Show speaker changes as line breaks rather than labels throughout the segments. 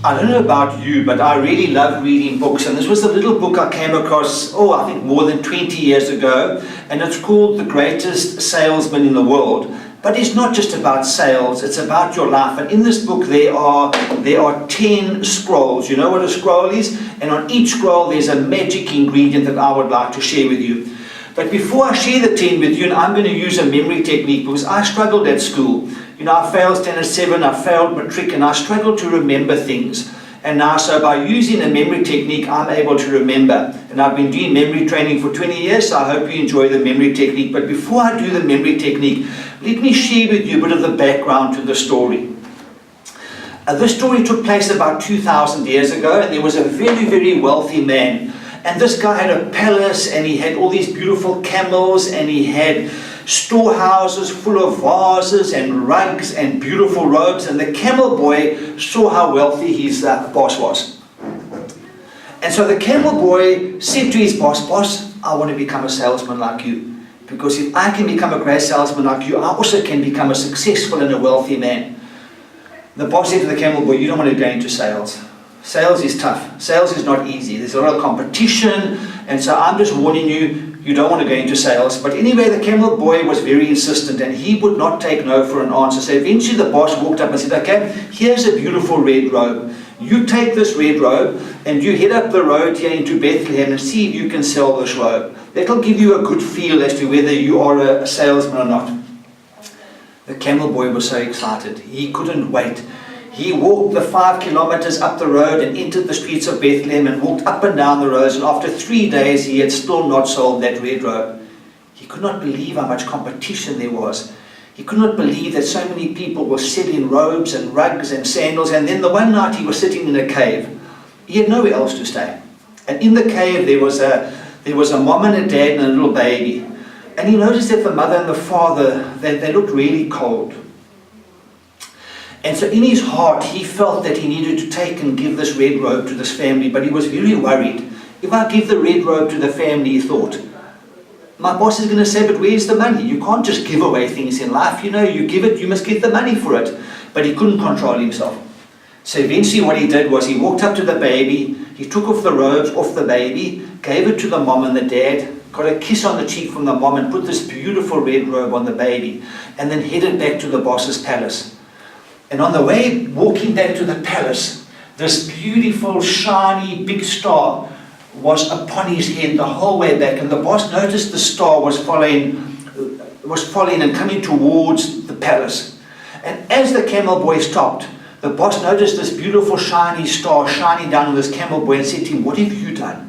I don't know about you, but I really love reading books, and this was a little book I came across, I think more than 20 years ago, and it's called The Greatest Salesman in the World. But it's not just about sales, it's about your life. And in this book there are 10 scrolls. You know what a scroll is? And on each scroll there's a magic ingredient that I would like to share with you. But before I share the 10 with you, and I'm going to use a memory technique because I struggled at school. You know, I failed Standard 7, I failed Matric, and I struggled to remember things. And now, so by using a memory technique, I'm able to remember. And I've been doing memory training for 20 years, so I hope you enjoy the memory technique. But before I do the memory technique, let me share with you a bit of the background to the story. This story took place about 2,000 years ago, and there was a very, very wealthy man. And this guy had a palace, and he had all these beautiful camels, and he had storehouses full of vases and rugs and beautiful robes. And the camel boy saw how wealthy his boss was. And so the camel boy said to his boss, "Boss, I want to become a salesman like you. Because if I can become a great salesman like you, I also can become a successful and a wealthy man." The boss said to the camel boy, "You don't want to go into sales. Sales is tough. Sales is not easy. There's a lot of competition, and so I'm just warning you, you don't want to go into sales." But anyway, the camel boy was very insistent, and he would not take no for an answer. So eventually the boss walked up and said, "Okay, here's a beautiful red robe. You take this red robe, and you head up the road here into Bethlehem and see if you can sell this robe. That'll give you a good feel as to whether you are a salesman or not." The camel boy was so excited. He couldn't wait. He walked the 5 kilometers up the road and entered the streets of Bethlehem and walked up and down the roads, and after 3 days he had still not sold that red robe. He could not believe how much competition there was. He could not believe that so many people were selling robes and rugs and sandals. And then the one night he was sitting in a cave. He had nowhere else to stay. And in the cave there was a mom and a dad and a little baby. And he noticed that the mother and the father, they looked really cold. And so in his heart, he felt that he needed to take and give this red robe to this family, but he was very worried. If I give the red robe to the family, he thought, my boss is going to say, "But where's the money? You can't just give away things in life. You know, you give it, you must get the money for it." But he couldn't control himself. So eventually what he did was he walked up to the baby, he took off the robes off the baby, gave it to the mom and the dad, got a kiss on the cheek from the mom and put this beautiful red robe on the baby, and then headed back to the boss's palace. And on the way, walking back to the palace, this beautiful, shiny, big star was upon his head the whole way back. And the boss noticed the star was following and coming towards the palace. And as the camel boy stopped, the boss noticed this beautiful, shiny star shining down on this camel boy and said to him, "What have you done?"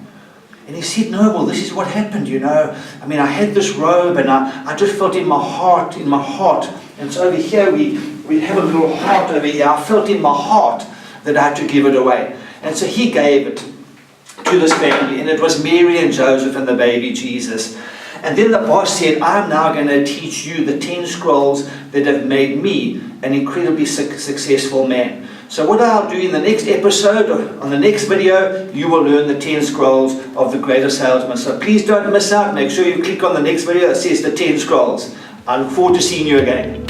And he said, "No, well, this is what happened, you know. I mean, I had this robe, and I just felt in my heart, and so over here we have a little heart over here. I felt in my heart that I had to give it away." And so he gave it to this family, and it was Mary and Joseph and the baby Jesus. And then the boss said, "I'm now going to teach you the 10 scrolls that have made me an incredibly successful man." So what I'll do in the next episode, or on the next video, you will learn the 10 scrolls of the Greatest Salesman. So please don't miss out. Make sure you click on the next video that says the 10 scrolls. I look forward to seeing you again.